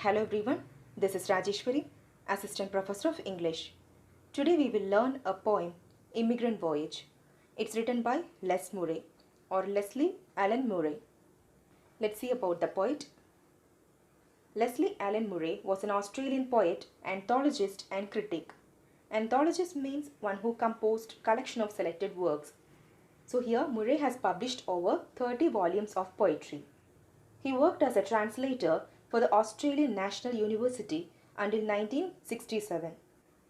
Hello everyone, this is Rajeshwari, Assistant Professor of English. Today we will learn a poem, Immigrant Voyage. It's written by Murray or Leslie Allan Murray. Let's see about the poet. Leslie Allan Murray was an Australian poet, anthologist and critic. Anthologist means one who composed collection of selected works. So here Murray has published over 30 volumes of poetry. He worked as a translator for the Australian National University until 1967.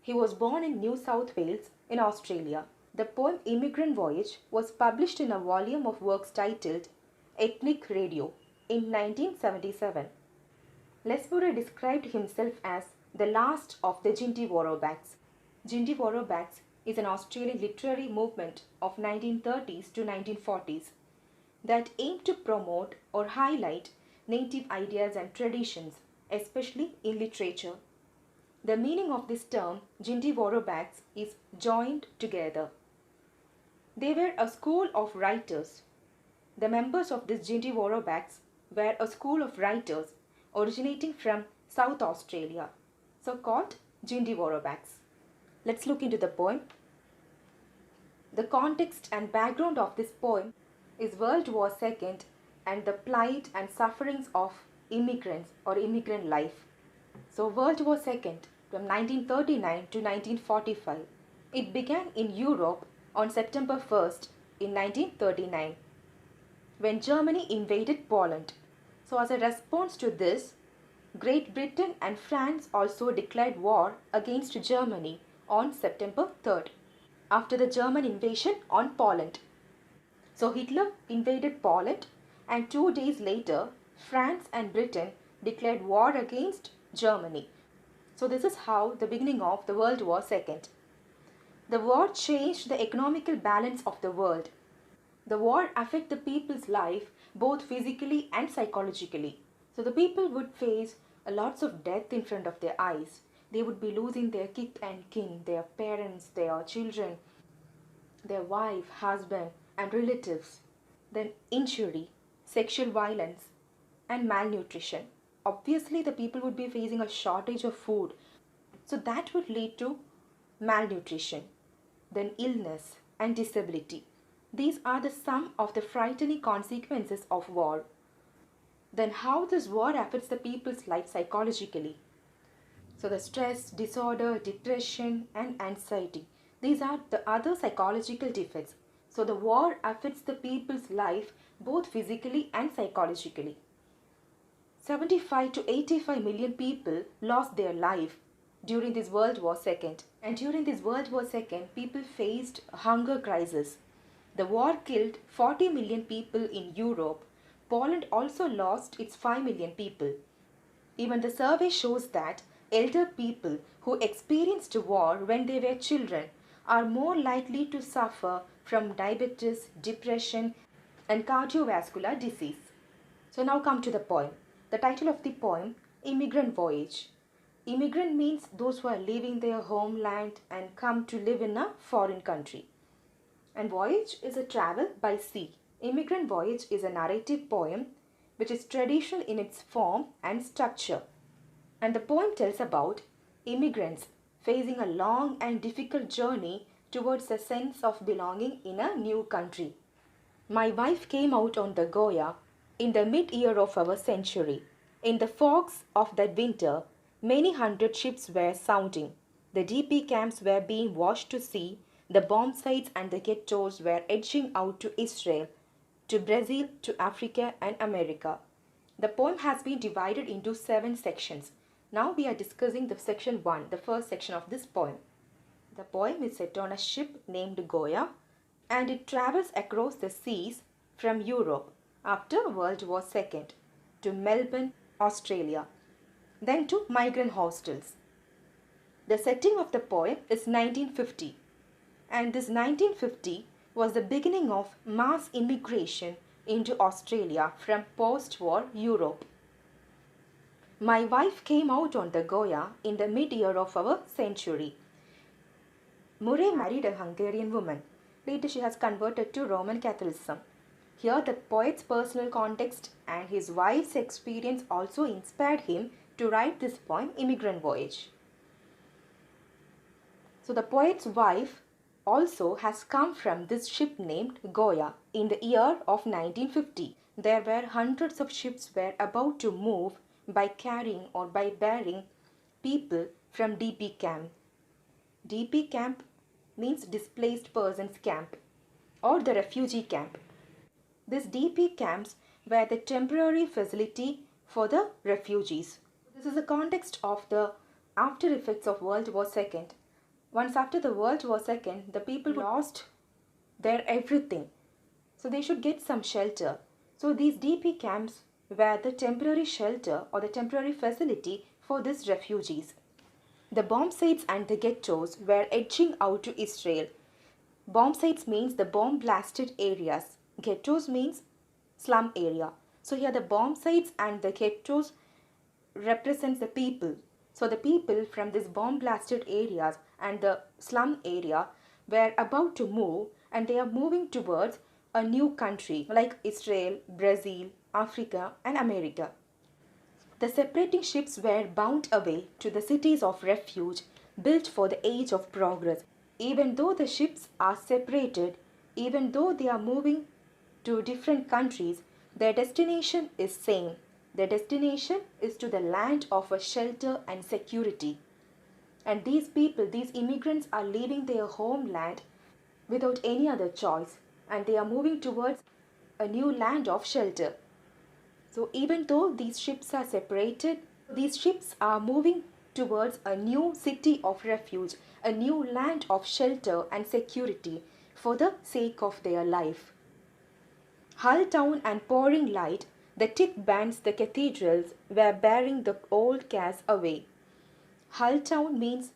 He was born in New South Wales in Australia. The poem Immigrant Voyage was published in a volume of works titled Ethnic Radio in 1977. Murray described himself as the last of the Jinty Warobats. Jinty Warobats is an Australian literary movement of 1930s to 1940s that aimed to promote or highlight native ideas and traditions, especially in literature. The meaning of this term, Jinty Warobats, is joined together. They were a school of writers. The members of this Jinty Warobats were a school of writers originating from South Australia, so called Jinty Warobats. Let's look into the poem. The context and background of this poem is World War II and the plight and sufferings of immigrants or immigrant life. So World War II from 1939 to 1945. It began in Europe on September 1st in 1939 when Germany invaded Poland. So as a response to this, Great Britain and France also declared war against Germany on September 3rd after the German invasion on Poland. So Hitler invaded Poland and 2 days later France and Britain declared war against Germany. So this is how the beginning of the World War II. The war changed the economical balance of the world. The war affected the people's life both physically and psychologically. So the people would face lots of death in front of their eyes. They would be losing their kith and kin, their parents, their children, their wife, husband and relatives. Then injury, sexual violence and malnutrition. Obviously the people would be facing a shortage of food. So that would lead to malnutrition. Then illness and disability. These are the sum of the frightening consequences of war. Then how this war affects the people's life psychologically. So the stress, disorder, depression and anxiety. These are the other psychological defects. So the war affects the people's life both physically and psychologically. 75 to 85 million people lost their life during this World War II. And during this World War II, people faced a hunger crisis. The war killed 40 million people in Europe. Poland also lost its 5 million people. Even the survey shows that elder people who experienced war when they were children are more likely to suffer from diabetes, depression and cardiovascular disease. So now come to the poem. The title of the poem, Immigrant Voyage. Immigrant means those who are leaving their homeland and come to live in a foreign country. And voyage is a travel by sea. Immigrant Voyage is a narrative poem which is traditional in its form and structure. And the poem tells about immigrants facing a long and difficult journey towards a sense of belonging in a new country. My wife came out on the Goya in the mid-year of our century. In the fogs of that winter, many hundred ships were sounding. The DP camps were being washed to sea. The bomb sites and the ghettos were edging out to Israel, to Brazil, to Africa and America. The poem has been divided into 7 sections. Now we are discussing the section 1, the first section of this poem. The poem is set on a ship named Goya and it travels across the seas from Europe after World War II to Melbourne, Australia, then to migrant hostels. The setting of the poem is 1950 and this 1950 was the beginning of mass immigration into Australia from post-war Europe. My wife came out on the Goya in the mid-year of our century. Murray married a Hungarian woman. Later she has converted to Roman Catholicism. Here the poet's personal context and his wife's experience also inspired him to write this poem, Immigrant Voyage. So the poet's wife also has come from this ship named Goya in the year of 1950. There were hundreds of ships were about to move by carrying or by bearing people from DP camp. DP camp means displaced persons camp or the refugee camp. These DP camps were the temporary facility for the refugees. This is the context of the after effects of World War II. Once after the World War II, the people lost their everything. So they should get some shelter. So these DP camps were the temporary shelter or the temporary facility for these refugees. The bomb sites and the ghettos were edging out to Israel. Bomb sites means the bomb blasted areas. Ghettos means slum area. So here the bomb sites and the ghettos represents the people. So the people from these bomb blasted areas and the slum area were about to move, and they are moving towards a new country like Israel, Brazil, Africa and America. The separating ships were bound away to the cities of refuge built for the age of progress. Even though the ships are separated, even though they are moving to different countries, their destination is same. Their destination is to the land of a shelter and security. And these people, these immigrants are leaving their homeland without any other choice, and they are moving towards a new land of shelter. So even though these ships are separated, these ships are moving towards a new city of refuge, a new land of shelter and security for the sake of their life. Hull town and pouring light, the thick bands, the cathedrals were bearing the old cares away. Hull town means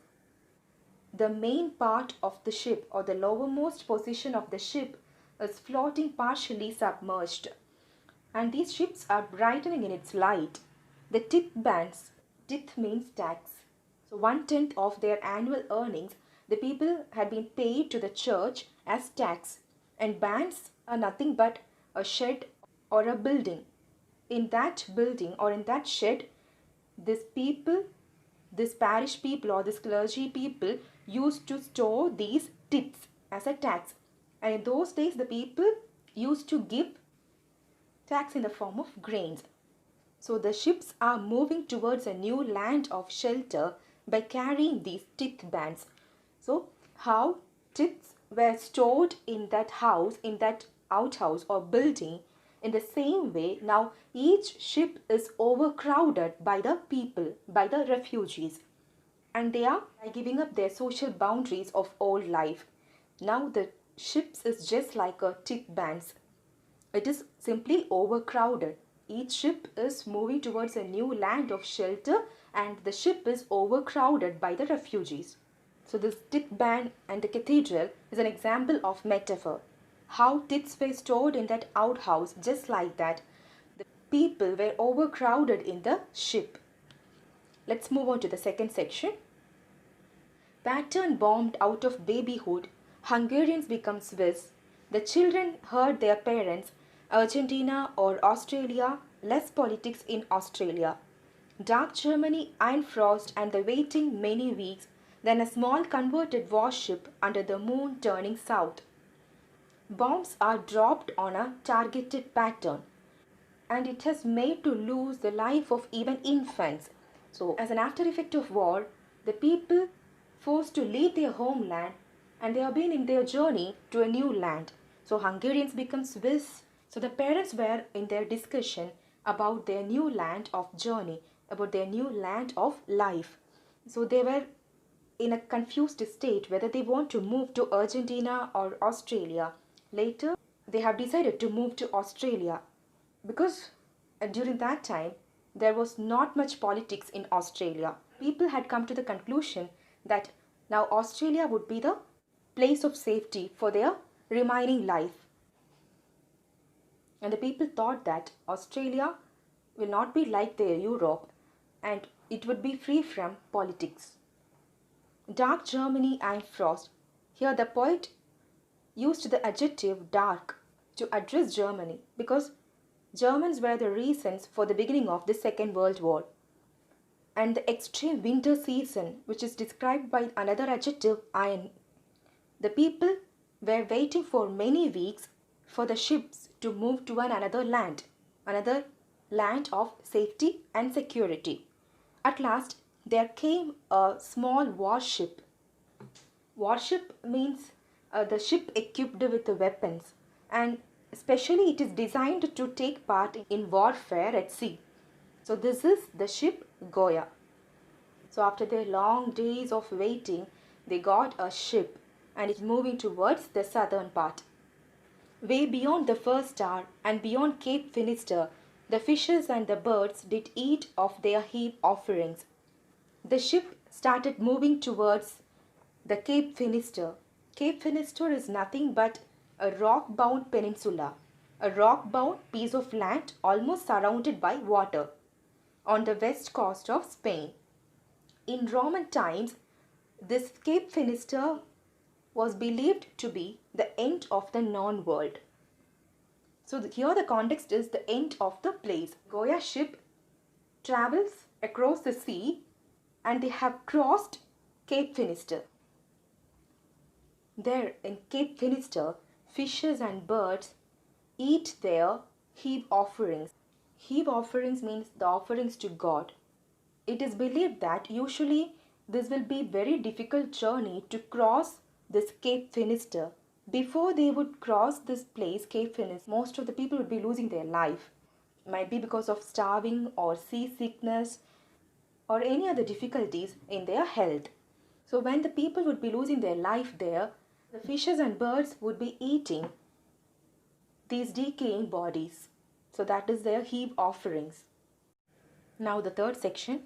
the main part of the ship or the lowermost position of the ship is floating partially submerged, and these ships are brightening in its light. The tith bands, tith means tax. So 1/10 of their annual earnings the people had been paid to the church as tax, and bands are nothing but a shed or a building. In that building or in that shed, this parish people or this clergy people used to store these tithes as a tax. And in those days, the people used to give tax in the form of grains. So the ships are moving towards a new land of shelter by carrying these tithe bands. So how tithes were stored in that house, in that outhouse or building, in the same way now each ship is overcrowded by the people, by the refugees, and they are giving up their social boundaries of old life. Now the ships is just like a tithe bands. It is simply overcrowded. Each ship is moving towards a new land of shelter, and the ship is overcrowded by the refugees. So this tithe band and the cathedral is an example of metaphor. How tithes were stored in that outhouse, just like that, the people were overcrowded in the ship. Let's move on to the second section. Pattern bombed out of babyhood, Hungarians become Swiss. The children heard their parents, Argentina or Australia, less politics in Australia. Dark Germany, iron frost and the waiting many weeks, then a small converted warship under the moon turning south. Bombs are dropped on a targeted pattern, and it has made to lose the life of even infants. So as an after effect of war, the people forced to leave their homeland, and they have been in their journey to a new land. So Hungarians become Swiss. So the parents were in their discussion about their new land of journey, about their new land of life. So they were in a confused state whether they want to move to Argentina or Australia. Later, they have decided to move to Australia because during that time, there was not much politics in Australia. People had come to the conclusion that now Australia would be the place of safety for their remaining life. And the people thought that Australia will not be like their Europe, and it would be free from politics. Dark Germany and frost. Here the poet used the adjective dark to address Germany because Germans were the reasons for the beginning of the Second World War. and the extreme winter season, which is described by another adjective, iron. The people were waiting for many weeks for the ships to move to another land of safety and security. At last, there came a small warship. Warship means the ship equipped with weapons, and especially it is designed to take part in warfare at sea. So this is the ship Goya. So after their long days of waiting, they got a ship and it's moving towards the southern part. Way beyond the first star and beyond Cape Finister, the fishes and the birds did eat of their heap offerings. The ship started moving towards the Cape Finister. Cape Finister is nothing but a rock-bound peninsula, a rock-bound piece of land almost surrounded by water on the west coast of Spain. In Roman times, this Cape Finister was believed to be the end of the known world. So here the context is the end of the place. Goya ship travels across the sea and they have crossed Cape Finister. There in Cape Finister, fishes and birds eat their heave offerings. Heave offerings means the offerings to God. It is believed that usually this will be a very difficult journey to cross this Cape Finister. Before they would cross this place, Cape Finister, most of the people would be losing their life. Might be because of starving or seasickness or any other difficulties in their health. So when the people would be losing their life there, the fishes and birds would be eating these decaying bodies. So that is their heave offerings. Now the third section.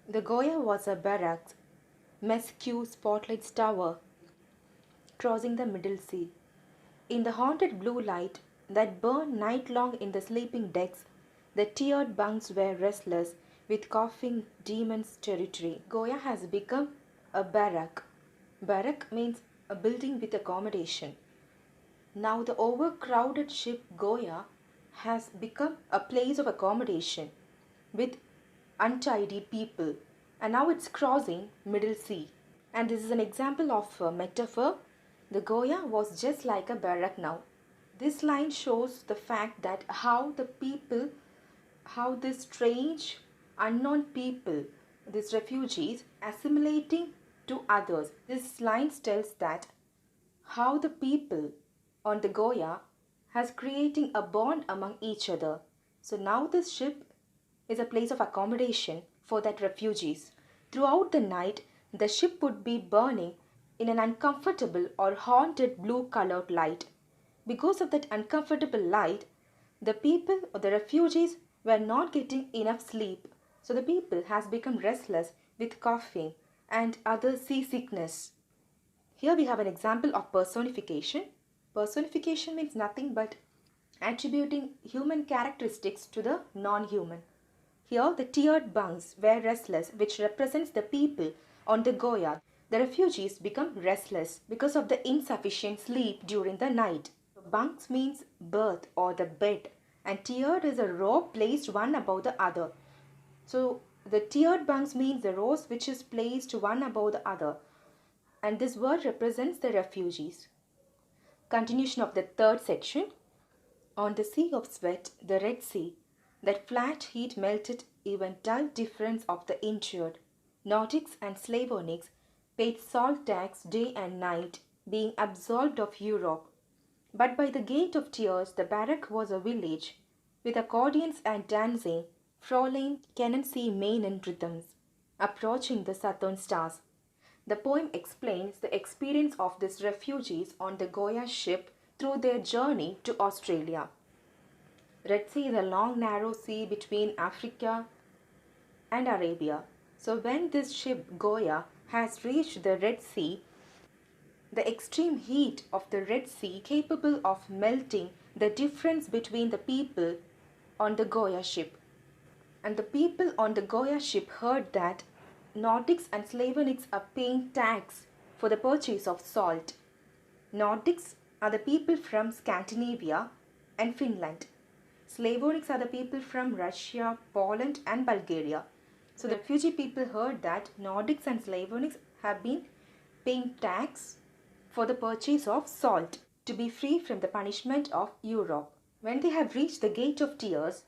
The Goya was a barracks, mesquite spotlights tower, crossing the middle sea. In the haunted blue light that burned night-long in the sleeping decks, the tiered bunks were restless with coughing demons' territory. Goya has become a barrack. Barrack means a building with accommodation. Now the overcrowded ship Goya has become a place of accommodation with untidy people, and now it's crossing middle sea. And this is an example of a metaphor. The Goya was just like a barrack now. This line shows the fact that how this strange unknown people, these refugees, assimilating to others. This line tells that how the people on the Goya has creating a bond among each other. So now this ship is a place of accommodation for that refugees. Throughout the night, the ship would be burning in an uncomfortable or haunted blue-colored light. Because of that uncomfortable light, the people or the refugees were not getting enough sleep. So the people has become restless with coughing and other seasickness. Here we have an example of personification. Personification means nothing but attributing human characteristics to the non-human. Here the tiered bunks were restless, which represents the people on the Goya. The refugees become restless because of the insufficient sleep during the night. Bunks means berth or the bed, and tiered is a row placed one above the other. So the tiered bunks means the rows which is placed one above the other, and this word represents the refugees. Continuation of the third section. On the Sea of Sweat, the Red Sea, that flat heat melted even dull difference of the injured. Nordics and Slavonics paid salt tax day and night, being absolved of Europe. But by the Gate of Tears, the barrack was a village, with accordions and dancing, Fräulein cannot see Mainen rhythms, approaching the southern stars. The poem explains the experience of these refugees on the Goya ship through their journey to Australia. Red Sea is a long narrow sea between Africa and Arabia. So when this ship Goya has reached the Red Sea, the extreme heat of the Red Sea capable of melting the difference between the people on the Goya ship. And the people on the Goya ship heard that Nordics and Slavonics are paying tax for the purchase of salt. Nordics are the people from Scandinavia and Finland. Slavonics are the people from Russia, Poland and Bulgaria. So the refugee people heard that Nordics and Slavonics have been paying tax for the purchase of salt to be free from the punishment of Europe. When they have reached the Gate of Tears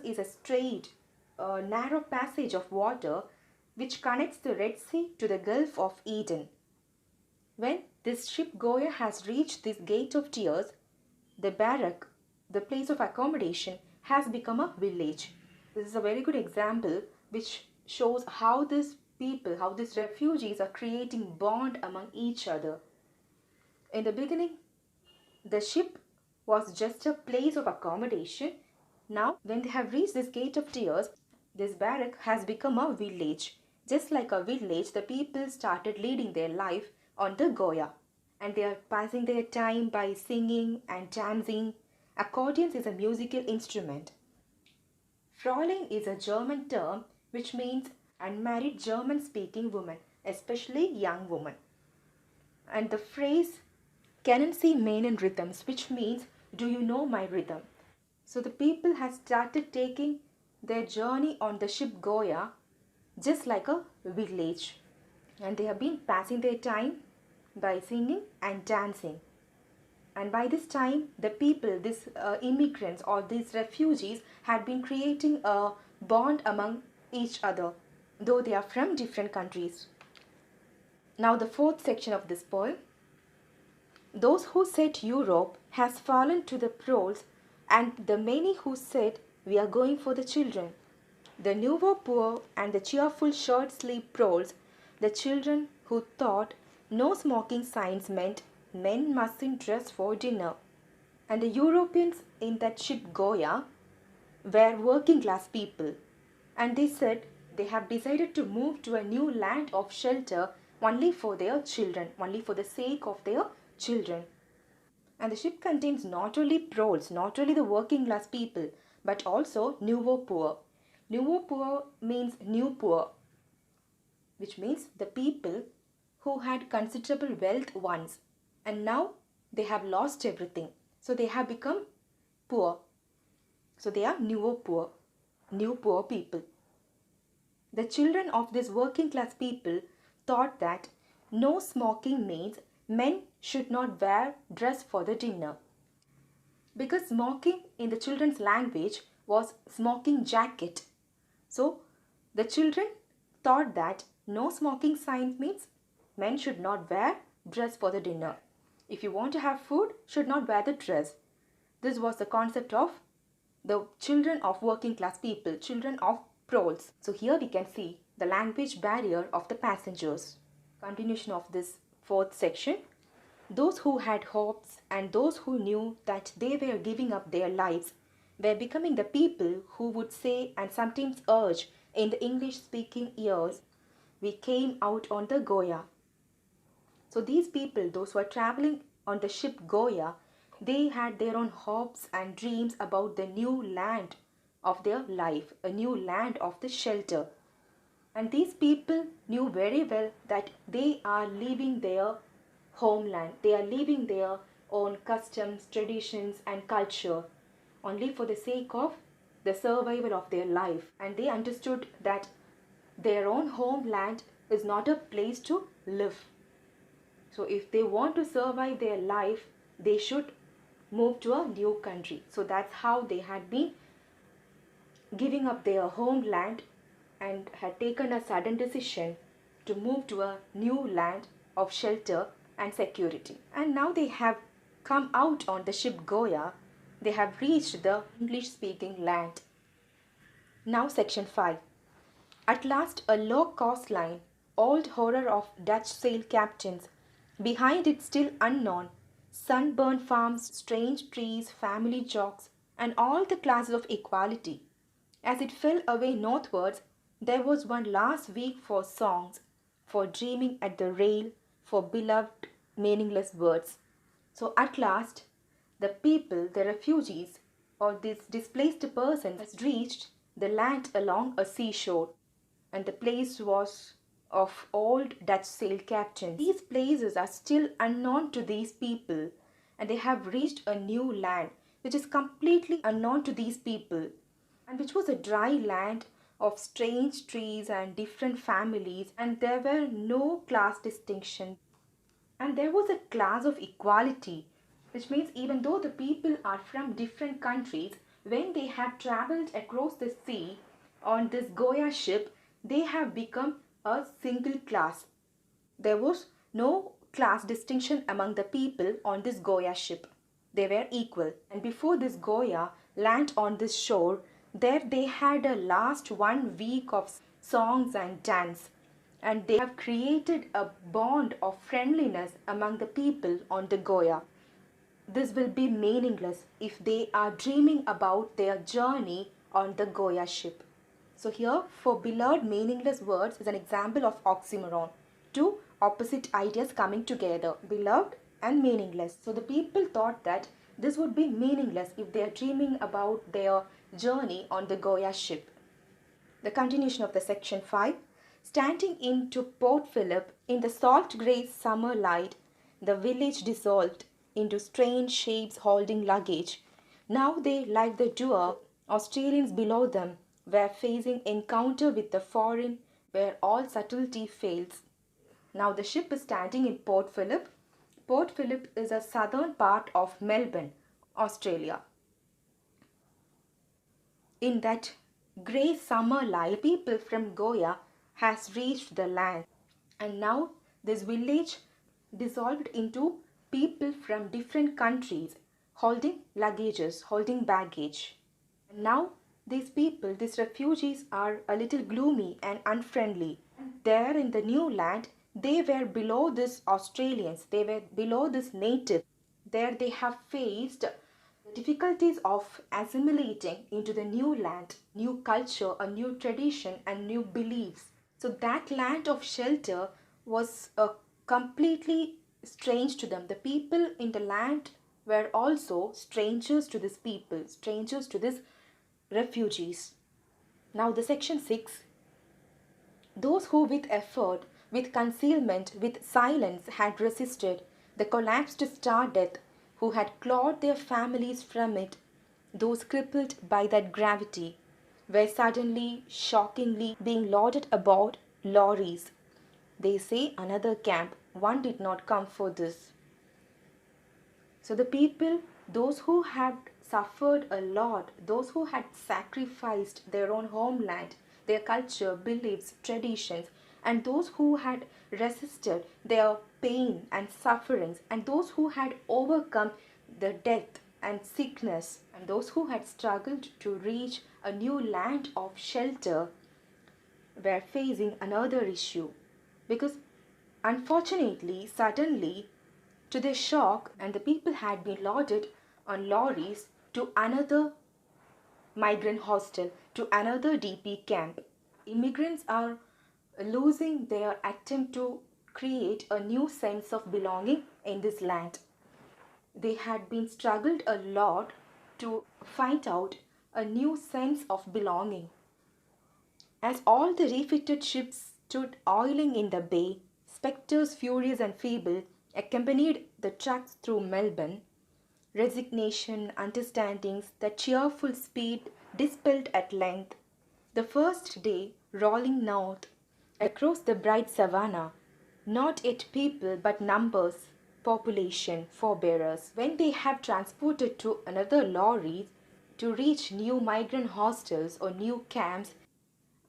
is a straight, narrow passage of water which connects the Red Sea to the Gulf of Eden. When this ship Goya has reached this Gate of Tears, the barrack, the place of accommodation, has become a village. This is a very good example which shows how these people, how these refugees are creating bond among each other. In the beginning, the ship was just a place of accommodation. Now, when they have reached this Gate of Tears, this barrack has become a village. Just like a village, the people started leading their life on the Goya. And they are passing their time by singing and dancing. Accordions is a musical instrument. Fräulein is a German term which means unmarried German-speaking woman, especially young woman. And the phrase "Kennen Sie meinen Rhythms," which means "Do you know my rhythm?" So the people have started taking their journey on the ship Goya just like a village. And they have been passing their time by singing and dancing. And by this time, the people, these immigrants or these refugees, had been creating a bond among each other, though they are from different countries. Now the fourth section of this poem. Those who said Europe has fallen to the proles, and the many who said we are going for the children. The nouveau poor and the cheerful short-sleeved proles, the children who thought no smoking signs meant men mustn't dress for dinner. And the Europeans in that ship Goya were working class people, and they said they have decided to move to a new land of shelter only for their children, only for the sake of their children. And the ship contains not only proles, not only the working class people, but also nouveau poor. Nouveau poor means new poor, which means the people who had considerable wealth once, and now they have lost everything. So they have become poor. So they are nouveau poor, new poor people. The children of these working class people thought that no smoking means men should not wear dress for the dinner. Because smoking in the children's language was smoking jacket. So the children thought that no smoking sign means men should not wear dress for the dinner. If you want to have food, should not wear the dress. This was the concept of the children of working class people, children of proles. So here we can see the language barrier of the passengers. Continuation of this fourth section. Those who had hopes and those who knew that they were giving up their lives were becoming the people who would say and sometimes urge in the English-speaking ears, "We came out on the Goya." So these people, those who are traveling on the ship Goya, they had their own hopes and dreams about the new land of their life, a new land of the shelter. And these people knew very well that they are leaving their homeland, they are leaving their own customs, traditions and culture only for the sake of the survival of their life. And they understood that their own homeland is not a place to live. So if they want to survive their life, they should move to a new country. So that's how they had been giving up their homeland and had taken a sudden decision to move to a new land of shelter and security. And now they have come out on the ship Goya. They have reached the English-speaking land. Now section 5. At last a low coastline, old horror of Dutch sail captains, behind it still unknown, sunburned farms, strange trees, family jokes, and all the classes of equality. As it fell away northwards, there was one last week for songs, for dreaming at the rail, for beloved meaningless words. So at last, the people, the refugees, or this displaced person has reached the land along a seashore, and the place was of old Dutch sail captains. These places are still unknown to these people, and they have reached a new land which is completely unknown to these people, and which was a dry land of strange trees and different families, and there were no class distinction. And there was a class of equality, which means even though the people are from different countries, when they have traveled across the sea on this Goya ship, they have become a single class. There was no class distinction among the people on this Goya ship. They were equal. And before this Goya land on this shore, there they had a last 1 week of songs and dance. And they have created a bond of friendliness among the people on the Goya. This will be meaningless if they are dreaming about their journey on the Goya ship. So here, for beloved, meaningless words is an example of oxymoron. Two opposite ideas coming together, beloved and meaningless. So the people thought that this would be meaningless if they are dreaming about their journey on the Goya ship. The continuation of the section 5. Standing into Port Phillip in the salt grey summer light, the village dissolved into strange shapes holding luggage. Now they, like the duo Australians below them, were facing encounter with the foreign where all subtlety fails. Now the ship is standing in Port Phillip. Port Phillip is a southern part of Melbourne, Australia. In that grey summer light, people from Goya has reached the land, and now this village dissolved into people from different countries holding luggages, holding baggage. And now these people, these refugees, are a little gloomy and unfriendly. There in the new land, they were below these Australians, they were below this native. There they have faced the difficulties of assimilating into the new land, new culture, a new tradition, and new beliefs. So that land of shelter was completely strange to them. The people in the land were also strangers to these people, strangers to these refugees. Now the section 6. Those who with effort, with concealment, with silence had resisted the collapsed star death, who had clawed their families from it, those crippled by that gravity, were suddenly, shockingly being loaded aboard lorries. They say another camp, one did not come for this. So the people, those who had suffered a lot, those who had sacrificed their own homeland, their culture, beliefs, traditions, and those who had resisted their pain and sufferings, and those who had overcome the death and sickness, and those who had struggled to reach a new land of shelter, were facing another issue. Because unfortunately, suddenly, to their shock, and the people had been loaded on lorries to another migrant hostel, to another DP camp. Immigrants are losing their attempt to create a new sense of belonging in this land. They had been struggled a lot to find out a new sense of belonging. As all the refitted ships stood oiling in the bay, spectres furious and feeble accompanied the trucks through Melbourne. Resignation, understandings, the cheerful speed dispelled at length. The first day, rolling north, across the bright savannah, not yet people but numbers, population, forebearers. When they have transported to another lorry to reach new migrant hostels or new camps,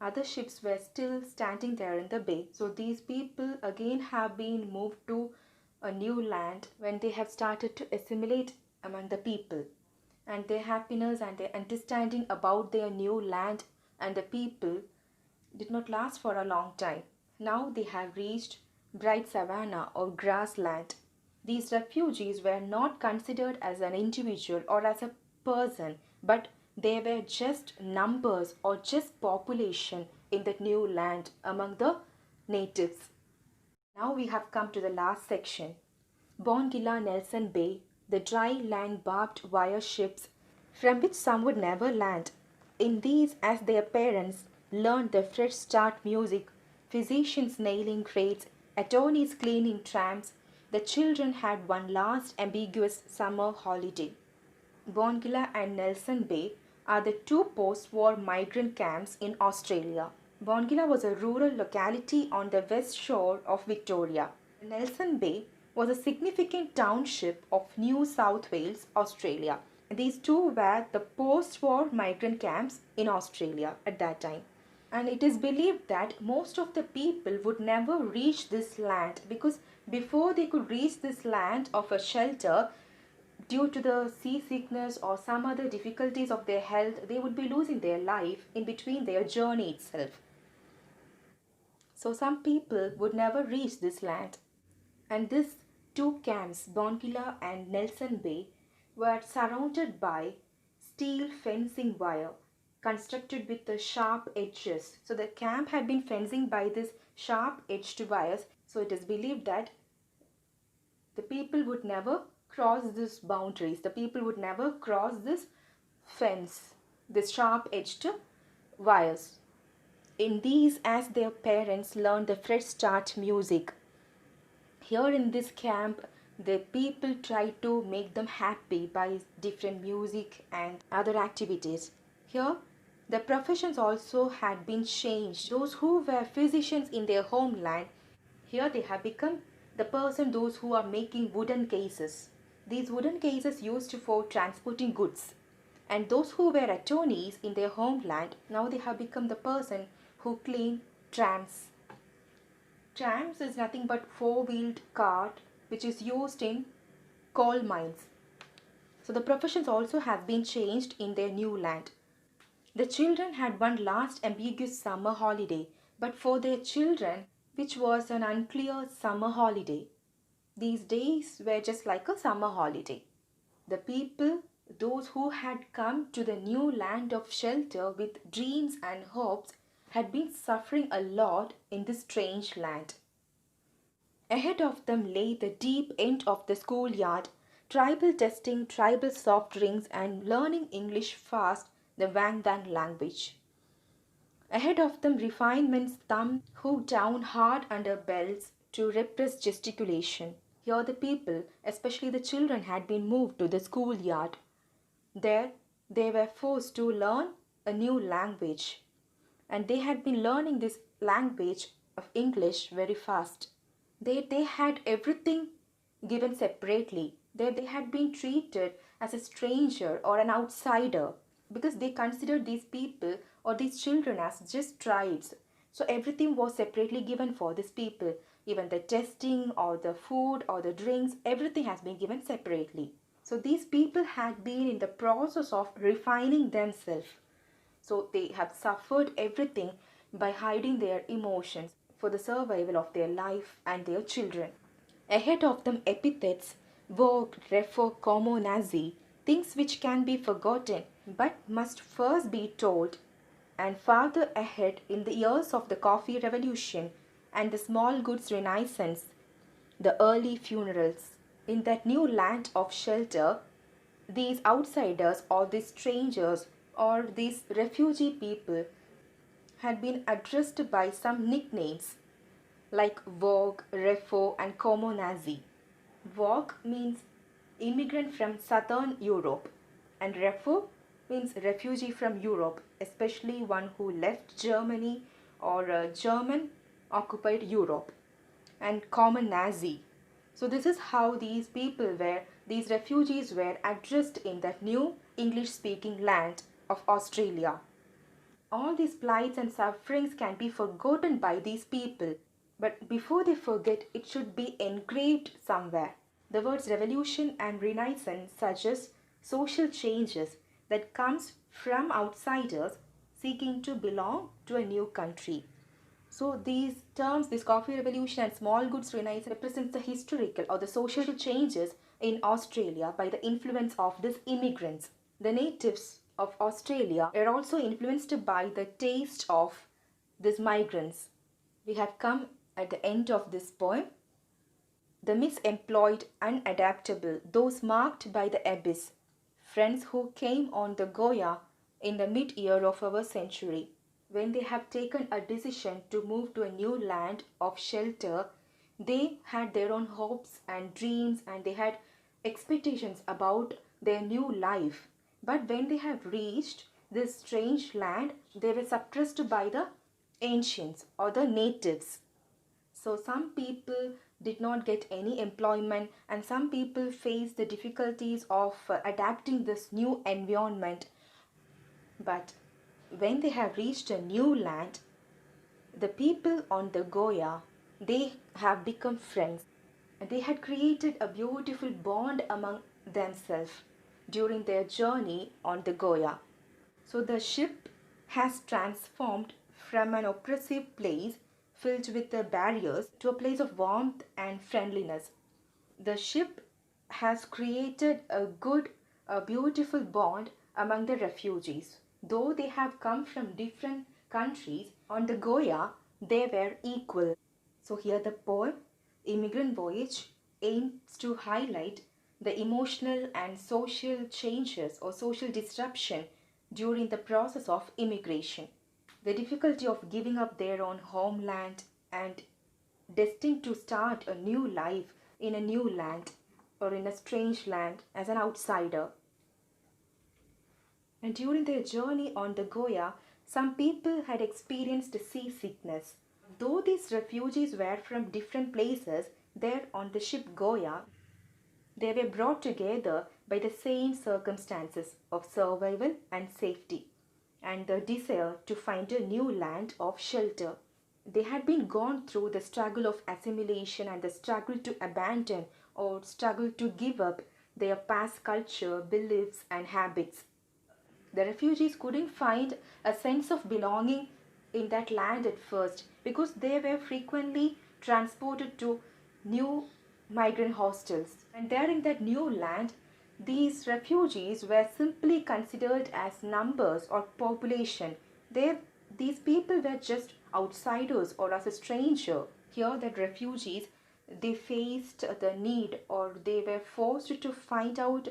other ships were still standing there in the bay. So these people again have been moved to a new land when they have started to assimilate among the people. And their happiness and their understanding about their new land and the people did not last for a long time. Now they have reached bright savannah or grassland. These refugees were not considered as an individual or as a person, but they were just numbers or just population in the new land among the natives. Now we have come to the last section. Bongilla Nelson Bay, the dry land barbed wire ships from which some would never land. In these, as their parents learned the fresh start music, physicians nailing crates, attorneys cleaning trams, the children had one last ambiguous summer holiday. Bongilla and Nelson Bay are the two post-war migrant camps in Australia. Bongilla was a rural locality on the west shore of Victoria. Nelson Bay was a significant township of New South Wales, Australia. These two were the post-war migrant camps in Australia at that time. And it is believed that most of the people would never reach this land, because before they could reach this land of a shelter, due to the seasickness or some other difficulties of their health, they would be losing their life in between their journey itself. So some people would never reach this land. And these two camps, Bongilla and Nelson Bay, were surrounded by steel fencing wire constructed with the sharp edges. So the camp had been fencing by this sharp edged wires. So it is believed that the people would never cross these boundaries. The people would never cross this fence, this sharp edged wires. In these, as their parents learned the fresh start music. Here in this camp, the people try to make them happy by different music and other activities. Here, the professions also had been changed. Those who were physicians in their homeland, here they have become those who are making wooden cases. These wooden cases used for transporting goods. And those who were attorneys in their homeland, now they have become the person who clean trams. Trams is nothing but four-wheeled cart which is used in coal mines. So the professions also have been changed in their new land. The children had one last ambiguous summer holiday, but for their children, which was an unclear summer holiday. These days were just like a summer holiday. The people, those who had come to the new land of shelter with dreams and hopes, had been suffering a lot in this strange land. Ahead of them lay the deep end of the schoolyard, tribal testing, tribal soft drinks, and learning English fast, the Wang Wang language. Ahead of them refinements thumbed hooked down hard under belts to repress gesticulation. Here the people, especially the children, had been moved to the schoolyard. There they were forced to learn a new language. And they had been learning this language of English very fast. They had everything given separately. They had been treated as a stranger or an outsider, because they considered these people or these children as just tribes. So everything was separately given for these people. Even the testing or the food or the drinks, everything has been given separately. So these people had been in the process of refining themselves. So they have suffered everything by hiding their emotions for the survival of their life and their children. Ahead of them epithets, vogue, refer, como, nazi, things which can be forgotten but must first be told. And farther ahead, in the years of the coffee revolution and the small goods renaissance, the early funerals. In that new land of shelter, these outsiders or these strangers or these refugee people had been addressed by some nicknames like Vogue, Refo, and Como Nazi. Vogue means immigrant from southern Europe, and Refo means refugee from Europe, especially one who left Germany or German occupied Europe, and Common Nazi. So this is how these refugees were addressed in that new English speaking land of Australia. All these plights and sufferings can be forgotten by these people, but before they forget, it should be engraved somewhere. The words revolution and renaissance suggest social changes that comes from outsiders seeking to belong to a new country. So these terms, this coffee revolution and small goods renaissance, represents the historical or the social changes in Australia by the influence of these immigrants. The natives of Australia are also influenced by the taste of these migrants. We have come at the end of this poem. The misemployed, unadaptable, those marked by the abyss, friends who came on the Goya in the mid-year of our century. When they have taken a decision to move to a new land of shelter, they had their own hopes and dreams and they had expectations about their new life. But when they have reached, this strange land, they were suppressed by the ancients or the natives. So some people did not get any employment, and some people faced the difficulties of adapting this new environment. But when they have reached a new land, the people on the Goya, they have become friends. They had created a beautiful bond among themselves during their journey on the Goya. So the ship has transformed from an oppressive place filled with the barriers to a place of warmth and friendliness. The ship has created a beautiful bond among the refugees. Though they have come from different countries, on the Goya, they were equal. So here the poem Immigrant Voyage aims to highlight the emotional and social changes or social disruption during the process of immigration. The difficulty of giving up their own homeland and destined to start a new life in a new land or in a strange land as an outsider. And during their journey on the Goya, some people had experienced seasickness. Though these refugees were from different places, there on the ship Goya, they were brought together by the same circumstances of survival and safety, and the desire to find a new land of shelter. They had been gone through the struggle of assimilation and the struggle to abandon or struggle to give up their past culture, beliefs, and habits. The refugees couldn't find a sense of belonging in that land at first because they were frequently transported to new migrant hostels. And there in that new land, these refugees were simply considered as numbers or population. These people were just outsiders or as a stranger. Here that refugees, they faced the need or they were forced to find out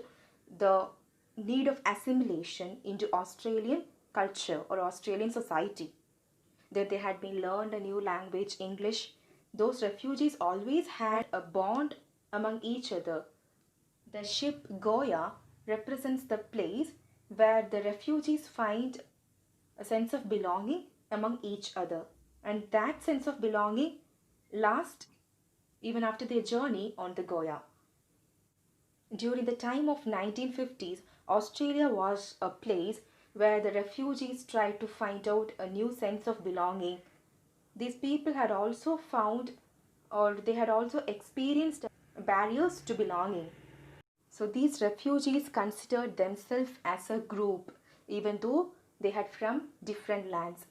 the need of assimilation into Australian culture or Australian society. That they had been learned a new language, English. Those refugees always had a bond among each other. The ship Goya represents the place where the refugees find a sense of belonging among each other. And that sense of belonging lasts even after their journey on the Goya. During the time of 1950s, Australia was a place where the refugees tried to find out a new sense of belonging. These people had also found or they had also experienced barriers to belonging. So these refugees considered themselves as a group even though they had from different lands.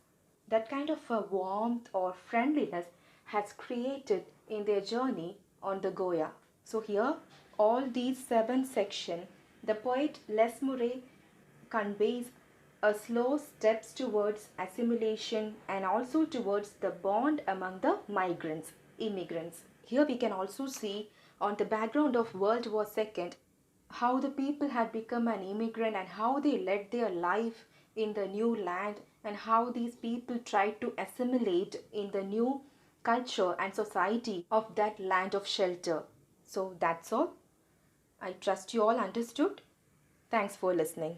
That kind of a warmth or friendliness has created in their journey on the Goya. So here, all these 7 sections, the poet Les Murray conveys a slow steps towards assimilation and also towards the bond among the migrants, immigrants. Here we can also see on the background of World War II how the people had become an immigrant and how they led their life in the new land and how these people tried to assimilate in the new culture and society of that land of shelter. So that's all. I trust you all understood. Thanks for listening.